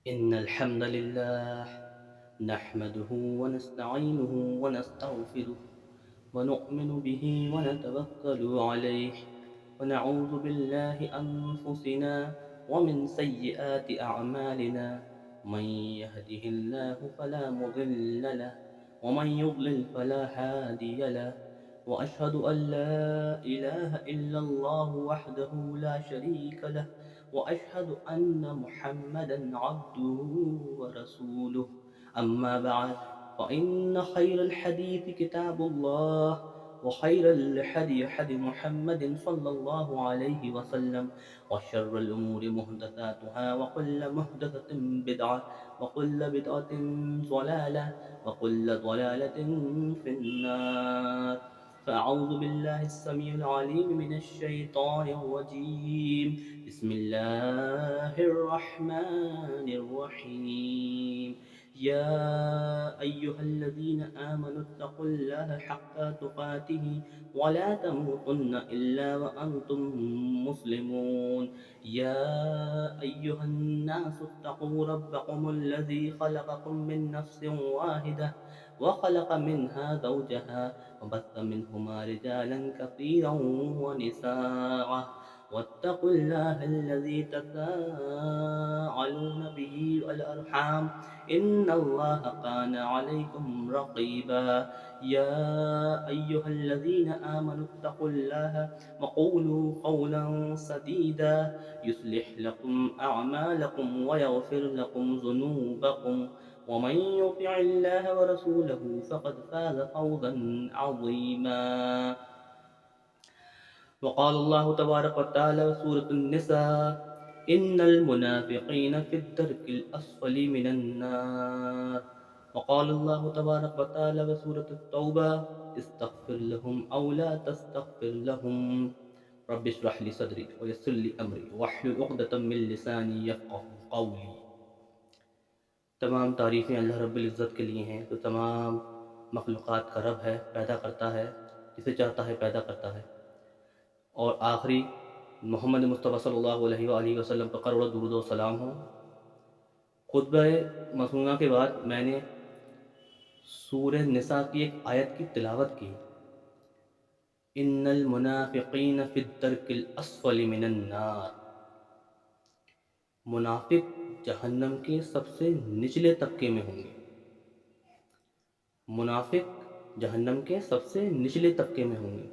إن الحمد لله نحمده ونستعينه ونستغفره ونؤمن به ونتوكل عليه ونعوذ بالله أنفسنا ومن سيئات أعمالنا من يهده الله فلا مضل له ومن يضلل فلا هادي له وأشهد أن لا إله إلا الله وحده لا شريك له وأشهد أن محمدا عبده ورسوله أما بعد فإن خير الحديث كتاب الله وخير الحدي حدي محمد صلى الله عليه وسلم وشر الأمور محدثاتها وكل محدثة بدعة وكل بدعة ضلالة وكل ضلالة في النار. فأعوذ بالله السميع العليم من الشيطان الرجيم. بسم الله الرحمن الرحيم. يا أيها الذين آمنوا اتقوا الله حق تقاته ولا تموتن إلا وأنتم مسلمون. يا أيها الناس اتقوا ربكم الذي خلقكم من نفس واحدة وخلق منها زوجها وبث منهما رجالا كثيرا ونساء واتقوا الله الذي تساءلون به والأرحام إن الله كان عليكم رقيبا. يا أيها الذين آمنوا اتقوا الله وقولوا قولا سديدا يصلح لكم أعمالكم ويغفر لكم ذنوبكم ومن يطع الله ورسوله فقد فاز فوزا عظيما. وقال الله تبارك وتعالى سورة النساء إن المنافقين في الدرك الأسفل من النار. وقال الله تبارك وتعالى سورة التوبة استغفر لهم أو لا تستغفر لهم رب اشرح لي صدري ويسر لي أمري واحلل عقدة من لساني يفقه قولي. تمام تعریفیں اللہ رب العزت کے لیے ہیں، تو تمام مخلوقات کا رب ہے، پیدا کرتا ہے، جسے چاہتا ہے پیدا کرتا ہے. اور آخری محمد مصطفیٰ صلی اللہ علیہ وآلہ وسلم پر کروڑوں درود و سلام ہو. خطبہ مسنونہ کے بعد میں نے سورہ نساء کی ایک آیت کی تلاوت کی. ان المنافقین فی الدرک الاسفل من النار. منافق جہنم کے سب سے نچلے طبقے میں ہوں گے. منافق جہنم کے سب سے نچلے طبقے میں ہوں گے.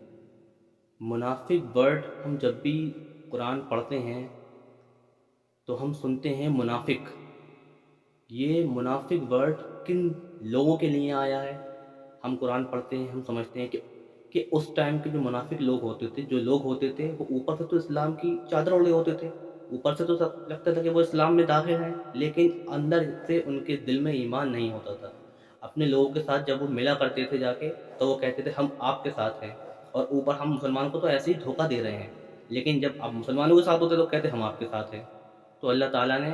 منافق ورڈ ہم جب بھی قرآن پڑھتے ہیں تو ہم سنتے ہیں منافق. یہ منافق ورڈ کن لوگوں کے لیے آیا ہے؟ ہم قرآن پڑھتے ہیں، ہم سمجھتے ہیں کہ اس ٹائم کے جو منافق لوگ ہوتے تھے، جو لوگ ہوتے تھے، وہ اوپر سے تو اسلام کی چادر اوڑے ہوتے تھے، اوپر سے تو سب لگتا تھا کہ وہ اسلام میں داخل ہیں، لیکن اندر سے ان کے دل میں ایمان نہیں ہوتا تھا. اپنے لوگوں کے ساتھ جب وہ ملا کرتے تھے جا کے، تو وہ کہتے تھے ہم آپ کے ساتھ ہیں، اور اوپر ہم مسلمانوں کو تو ایسے ہی دھوکہ دے رہے ہیں، لیکن جب آپ مسلمانوں کے ساتھ ہوتے تو کہتے ہم آپ کے ساتھ ہیں. تو اللہ تعالیٰ نے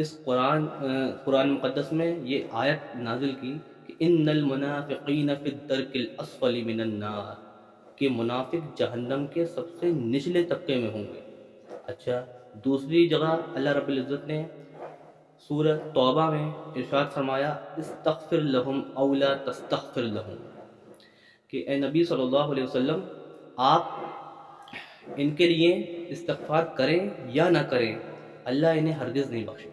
اس قرآن مقدس میں یہ آیت نازل کی کہ ان المنافقین فی الدرک الاسفل من النار، کہ منافق جہنم کے سب سے نچلے طبقے میں ہوں گے. اچھا، دوسری جگہ اللہ رب العزت نے سورہ توبہ میں ارشاد فرمایا استغفر لہم او لا تستغفر لہم، کہ اے نبی صلی اللہ علیہ وسلم آپ ان کے لیے استغفار کریں یا نہ کریں، اللہ انہیں ہرگز نہیں بخشے.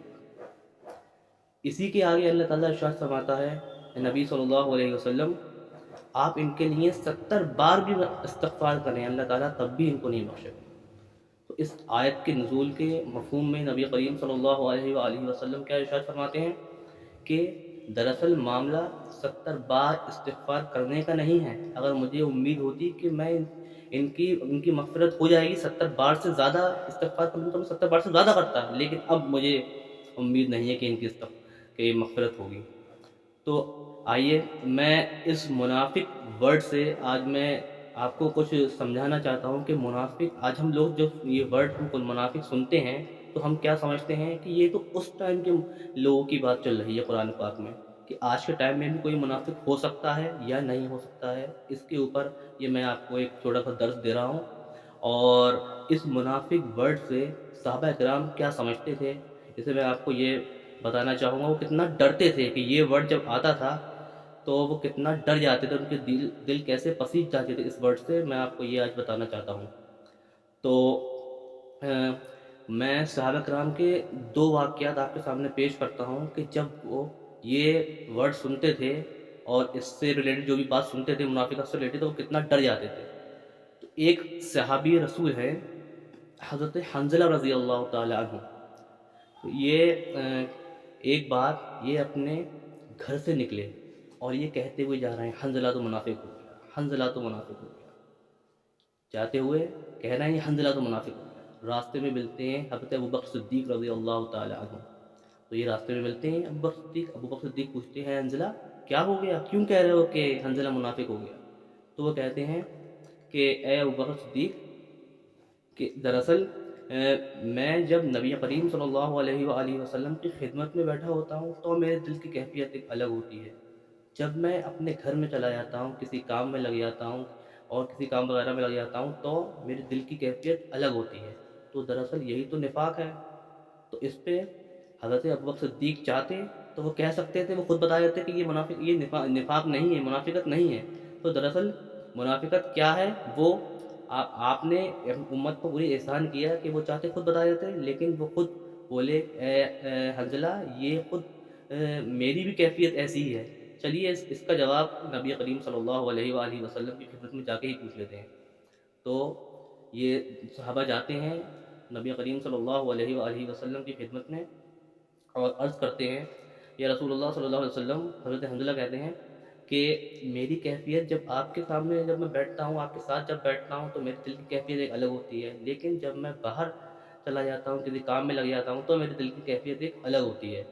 اسی کے آگے اللہ تعالیٰ ارشاد فرماتا ہے اے نبی صلی اللہ علیہ وسلم آپ ان کے لیے 70 بار بھی استغفار کریں، اللہ تعالیٰ تب بھی ان کو نہیں بخشے. تو اس آیت کے نزول کے مفہوم میں نبی کریم صلی اللہ علیہ وآلہ وسلم کیا ارشاد فرماتے ہیں کہ دراصل معاملہ 70 بار استغفار کرنے کا نہیں ہے. اگر مجھے امید ہوتی کہ میں ان کی مغفرت ہو جائے گی 70 بار سے زیادہ استغفار کروں تو میں 70 بار سے زیادہ کرتا، لیکن اب مجھے امید نہیں ہے کہ ان کی مغفرت ہوگی. تو آئیے میں اس منافق ورڈ سے آج میں آپ کو کچھ سمجھانا چاہتا ہوں کہ منافق، آج ہم لوگ جو یہ ورڈ ہم کو منافق سنتے ہیں تو ہم کیا سمجھتے ہیں کہ یہ تو اس ٹائم کے لوگوں کی بات چل رہی ہے قرآن پاک میں، کہ آج کے ٹائم میں بھی کوئی منافق ہو سکتا ہے یا نہیں ہو سکتا ہے. اس کے اوپر یہ میں آپ کو ایک چھوٹا سا درس دے رہا ہوں، اور اس منافق ورڈ سے صحابہ کرام کیا سمجھتے تھے اسے میں آپ کو یہ بتانا چاہوں گا وہ کتنا ڈرتے تھے کہ یہ ورڈ جب آتا تھا تو وہ کتنا ڈر جاتے تھے، ان کے دل کیسے پسیج جاتے تھے اس ورڈ سے، میں آپ کو یہ آج بتانا چاہتا ہوں۔ تو میں صحابہ کرام کے دو واقعات آپ کے سامنے پیش کرتا ہوں کہ جب وہ یہ ورڈ سنتے تھے اور اس سے ریلیٹڈ جو بھی بات سنتے تھے منافقت سے ریلیٹڈ، تو وہ کتنا ڈر جاتے تھے۔ تو ایک صحابی رسول ہے حضرت حنزلہ رضی اللہ تعالی عنہ۔ تو یہ ایک بار یہ اپنے گھر سے نکلے اور یہ کہتے ہوئے جا رہے ہیں حنزلہ تو منافق ہو گیا، حنزلہ تو منافق ہو گیا، جاتے ہوئے کہہ رہے ہیں یہ حنزلہ تو منافق ہو گیا۔ راستے میں ملتے ہیں حضرت ابوبکر صدیق رضی اللہ تعالی عنہ، تو یہ راستے میں ملتے ہیں ابوبکر صدیق پوچھتے ہیں حنزلہ کیا ہو گیا، کیوں کہہ رہے ہو کہ حنزلہ منافق ہو گیا؟ تو وہ کہتے ہیں کہ اے ابوبکر صدیق کہ دراصل میں جب نبی کریم صلی اللہ علیہ وآلہ وسلم کی خدمت میں بیٹھا ہوتا ہوں تو میرے دل کی کیفیت ایک الگ ہوتی ہے، جب میں اپنے گھر میں چلا جاتا ہوں، کسی کام میں لگ جاتا ہوں اور کسی کام وغیرہ میں لگ جاتا ہوں تو میرے دل کی کیفیت الگ ہوتی ہے۔ تو دراصل یہی تو نفاق ہے۔ تو اس پہ حضرت ابوبکر صدیق چاہتے تو وہ کہہ سکتے تھے، وہ خود بتا دیتے کہ یہ نفاق نہیں ہے، منافقت نہیں ہے۔ تو دراصل منافقت کیا ہے وہ آپ نے امت کو پوری احسان کیا کہ وہ چاہتے خود بتا دیتے، لیکن وہ خود بولے اے حنزلہ یہ خود میری بھی کیفیت ایسی ہی ہے۔ چلیے اس کا جواب نبی کریم صلی اللہ علیہ وآلہ وسلم کی خدمت میں جا کے ہی پوچھ لیتے ہیں۔ تو یہ صحابہ جاتے ہیں نبی کریم صلی اللہ علیہ وآلہ وسلم کی خدمت میں اور عرض کرتے ہیں یا رسول اللہ صلی اللہ علیہ وسلم، حضرت حنزلہ کہتے ہیں کہ میری کیفیت جب آپ کے سامنے جب میں بیٹھتا ہوں، آپ کے ساتھ جب بیٹھتا ہوں تو میرے دل کی کیفیت ایک الگ ہوتی ہے، لیکن جب میں باہر چلا جاتا ہوں، کسی کام میں لگ جاتا ہوں تو میرے دل کی کیفیت ایک الگ ہوتی ہے۔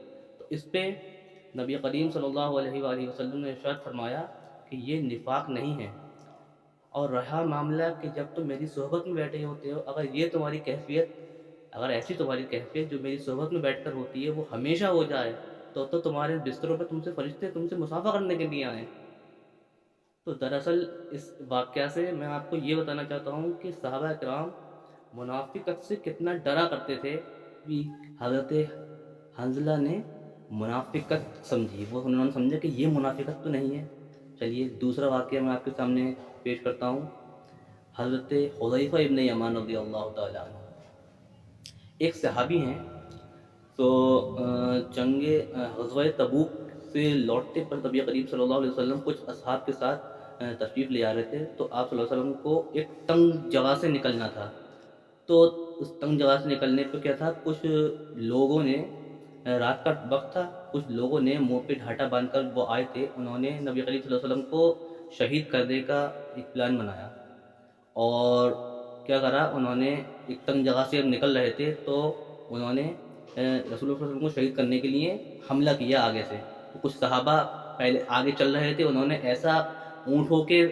تو اس پہ نبی کریم صلی اللہ علیہ وآلہ وسلم نے ارشاد فرمایا کہ یہ نفاق نہیں ہے۔ اور رہا معاملہ کہ جب تم میری صحبت میں بیٹھے ہوتے ہو، اگر یہ تمہاری کیفیت، اگر ایسی تمہاری کیفیت جو میری صحبت میں بیٹھ کر ہوتی ہے وہ ہمیشہ ہو جائے تو تمہارے بستروں پہ تم سے فرشتے تم سے مصافحہ کرنے کے لیے آئیں۔ تو دراصل اس واقعہ سے میں آپ کو یہ بتانا چاہتا ہوں کہ صحابہ کرام منافقت سے کتنا ڈرا کرتے تھے کہ حضرت حنزلہ نے منافقت سمجھی، وہ انہوں نے سمجھا کہ یہ منافقت تو نہیں ہے۔ چلیے دوسرا واقعہ میں آپ کے سامنے پیش کرتا ہوں، حضرت حذیفہ ابن یمان رضی اللہ تعالیٰ عنہ ایک صحابی ہیں۔ تو جنگ غزوہ تبوک سے لوٹتے پر نبی کریم صلی اللہ علیہ وسلم کچھ اصحاب کے ساتھ تشریف لے آ رہے تھے، تو آپ صلی اللہ علیہ وسلم کو ایک تنگ جگہ سے نکلنا تھا۔ تو اس تنگ جگہ سے نکلنے پہ کیا تھا، کچھ لوگوں نے رات کا وقت تھا، کچھ لوگوں نے منہ پہ ڈھاٹا باندھ کر وہ آئے تھے، انہوں نے نبی کریم صلی اللہ علیہ وسلم کو شہید کرنے کا ایک پلان بنایا۔ اور کیا کرا انہوں نے، ایک تنگ جگہ سے نکل رہے تھے تو انہوں نے رسول اللہ صلی اللہ علیہ وسلم کو شہید کرنے کے لیے حملہ کیا آگے سے۔ تو کچھ صحابہ پہلے آگے چل رہے تھے، انہوں نے ایسا اونٹوں کے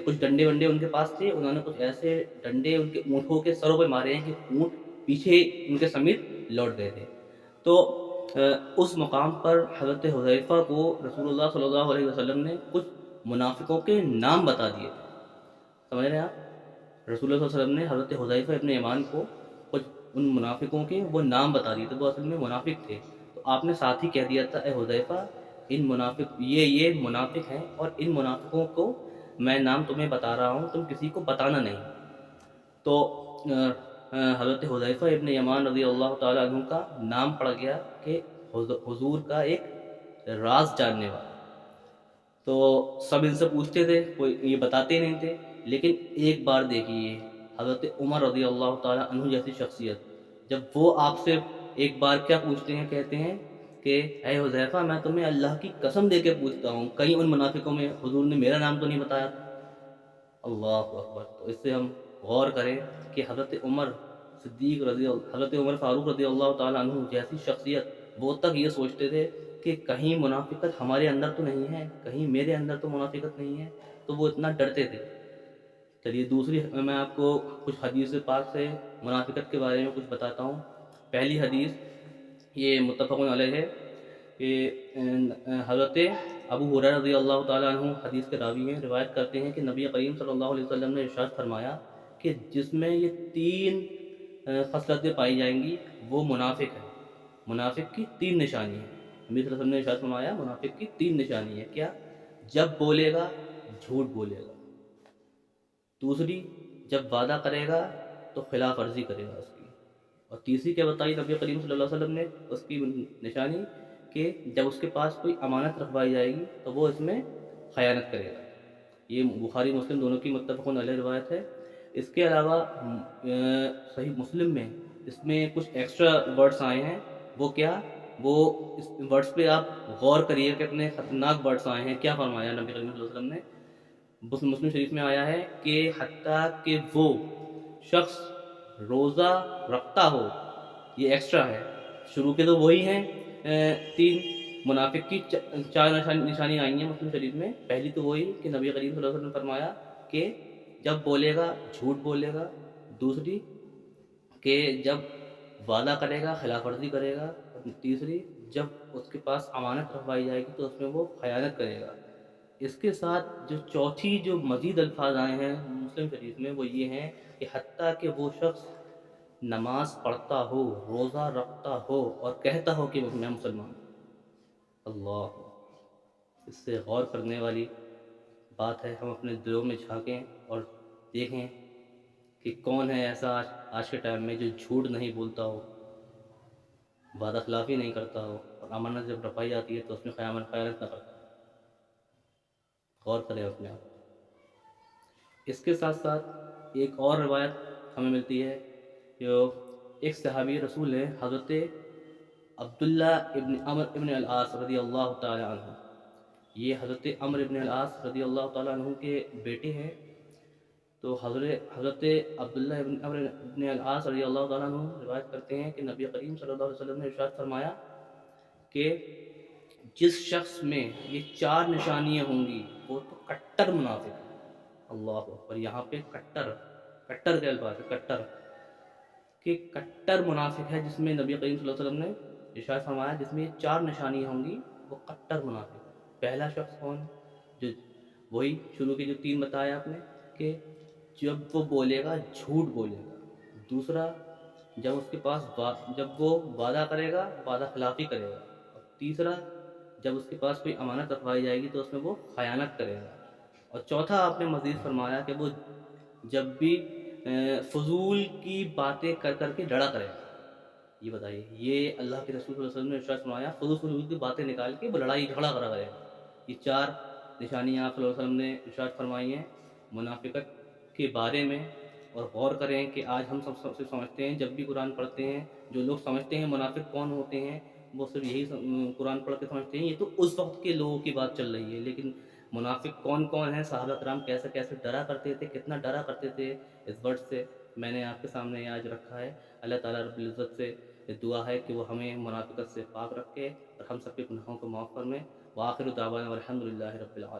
کچھ ڈنڈے ونڈے ان کے پاس تھے، انہوں نے کچھ ایسے ڈنڈے ان کے اونٹوں کے سروں پہ مارے ہیں کہ اونٹ پیچھے ان کے سمیت لوٹ گئے تھے۔ تو اس مقام پر حضرت حذیفہ کو رسول اللہ صلی اللہ علیہ وسلم نے کچھ منافقوں کے نام بتا دیے تھے، سمجھ رہے ہیں آپ؟ رسول اللہ صلی اللہ علیہ وسلم نے حضرت حذیفہ ابن یمان کو کچھ ان منافقوں کے وہ نام بتا دیے تھے، وہ اصل میں منافق تھے۔ تو آپ نے ساتھ ہی کہہ دیا تھا اے حذیفہ ان منافق یہ منافق ہیں اور ان منافقوں کو میں نام تمہیں بتا رہا ہوں، تم کسی کو بتانا نہیں۔ تو حضرت حذیفہ ابن یمان رضی اللہ تعالیٰ عنہ کا نام پڑ گیا کہ حضور کا ایک راز جاننے والا۔ تو سب ان سے پوچھتے تھے، کوئی یہ بتاتے نہیں تھے، لیکن ایک بار دیکھیے حضرت عمر رضی اللہ تعالیٰ عنہ جیسی شخصیت، جب وہ آپ سے ایک بار کیا پوچھتے ہیں، کہتے ہیں کہ اے حذیفہ میں تمہیں اللہ کی قسم دے کے پوچھتا ہوں کہیں ان منافقوں میں حضور نے میرا نام تو نہیں بتایا تھا؟ اللہ اکبر! تو اس سے ہم غور کریں کہ حضرت عمر حضرت عمر فاروق رضی اللہ تعالیٰ عنہ جیسی شخصیت، وہ تک یہ سوچتے تھے کہ کہیں منافقت ہمارے اندر تو نہیں ہے، کہیں میرے اندر تو منافقت نہیں ہے، تو وہ اتنا ڈرتے تھے۔ چلیے دوسری میں آپ کو کچھ حدیث پاک سے منافقت کے بارے میں کچھ بتاتا ہوں۔ پہلی حدیث یہ متفق علیہ ہے کہ حضرت ابو ہریرہ رضی اللہ تعالیٰ عنہ حدیث کے راوی ہیں، روایت کرتے ہیں کہ نبی کریم صلی اللہ علیہ وسلم نے ارشاد فرمایا کہ جس میں یہ 3 خصلتیں پائی جائیں گی وہ منافق ہے۔ منافق کی 3 نشانی ہیں۔ نبی صلی اللہ علیہ وسلم نے ارشاد فرمایا منافق کی 3 نشانی ہے، کیا؟ جب بولے گا جھوٹ بولے گا، دوسری جب وعدہ کرے گا تو خلاف ورزی کرے گا اس کی، اور تیسری کیا بتائی نبی کریم صلی اللہ علیہ وسلم نے اس کی نشانی، کہ جب اس کے پاس کوئی امانت رکھوائی جائے گی تو وہ اس میں خیانت کرے گا۔ یہ بخاری مسلم دونوں کی متفقون علیہ روایت ہے۔ اس کے علاوہ صحیح مسلم میں اس میں کچھ ایکسٹرا ورڈس آئے ہیں، وہ کیا؟ وہ اس ورڈس پہ آپ غور کریے کہ کتنے خطرناک ورڈس آئے ہیں۔ کیا فرمایا نبی کریم صلی اللہ علیہ وسلم نے؟ مسلم شریف میں آیا ہے کہ حتیٰ کہ وہ شخص روزہ رکھتا ہو، یہ ایکسٹرا ہے، شروع کے تو وہی ہیں 3 منافق کی 4 نشانی آئی ہیں مسلم شریف میں۔ پہلی تو وہی کہ نبی کریم صلی اللہ علیہ وسلم نے فرمایا کہ جب بولے گا جھوٹ بولے گا، دوسری کہ جب وعدہ کرے گا خلاف ورزی کرے گا، اور تیسری جب اس کے پاس امانت رکھوائی جائے گی تو اس میں وہ خیانت کرے گا۔ اس کے ساتھ جو چوتھی جو مزید الفاظ آئے ہیں مسلم شریف میں وہ یہ ہیں کہ حتیٰ کہ وہ شخص نماز پڑھتا ہو، روزہ رکھتا ہو اور کہتا ہو کہ میں مسلمان ہوں۔ اللہ، اس سے غور کرنے والی بات ہے۔ ہم اپنے دلوں میں جھانکیں اور دیکھیں کہ کون ہے ایسا آج کے ٹائم میں جو جھوٹ نہیں بولتا ہو، وعدہ خلافی نہیں کرتا ہو، اور امانت جب رکھوائی جاتی ہے تو اس میں خیانت نہ کرتا ہو۔ غور کریں اپنے آپ۔ اس کے ساتھ ساتھ ایک اور روایت ہمیں ملتی ہے، جو ایک صحابی رسول ہے حضرت عبداللہ ابن عمر ابن العاص رضی اللہ تعالی عنہ۔ یہ حضرت عمر ابن العاص رضی اللہ تعالیٰ عنہ کے بیٹے ہیں۔ تو حضرت عبداللہ ابن عمر ابن العاص رضی اللہ تعالیٰ عنہ روایت کرتے ہیں کہ نبی کریم صلی اللہ علیہ وسلم نے ارشاد فرمایا کہ جس شخص میں یہ 4 نشانیاں ہوں گی وہ تو کٹر منافق ہے۔ اللہ اکبر، یہاں پہ کٹر کے الفاظ ہے، کٹر منافق ہے، جس میں نبی کریم صلی اللہ علیہ وسلم نے ارشاد فرمایا جس میں یہ 4 نشانیاں ہوں گی وہ کٹر منافق ہے۔ پہلا شخص کون؟ جو وہی شروع کی جو 3 بتایا آپ نے، کہ جب وہ بولے گا جھوٹ بولے گا، دوسرا جب اس کے پاس جب وہ وعدہ کرے گا وعدہ خلافی کرے گا، اور تیسرا جب اس کے پاس کوئی امانت رکھوائی جائے گی تو اس میں وہ خیانت کرے گا، اور چوتھا آپ نے مزید فرمایا کہ وہ جب بھی فضول کی باتیں کر کے لڑا کرے گا۔ یہ بتائیے، یہ اللہ کے رسول صلی اللہ علیہ وسلم نے ارشاد فرمایا فضول کی باتیں نکال کے وہ لڑائی جھگڑا کرا کرے گا۔ یہ 4 نشانیاں آپ صلی اللہ علیہ وسلم نے ارشاد فرمائی ہیں منافقت کے بارے میں۔ اور غور کریں کہ آج ہم سب سے سمجھتے ہیں، جب بھی قرآن پڑھتے ہیں جو لوگ سمجھتے ہیں منافق کون ہوتے ہیں، وہ صرف یہی قرآن پڑھ کے سمجھتے ہیں یہ تو اس وقت کے لوگوں کی بات چل رہی ہے، لیکن منافق کون کون ہیں، صحابہ کرام کیسے کیسے ڈرا کرتے تھے، کتنا ڈرا کرتے تھے اس ورڈ سے، میں نے آپ کے سامنے آج رکھا ہے۔ اللہ تعالیٰ رب العزت سے دعا ہے کہ وہ ہمیں منافقت سے پاک رکھے اور ہم سب کے گناہوں کو معاف فرمائے۔ وآخر دعوانا والحمد للہ رب العالمین۔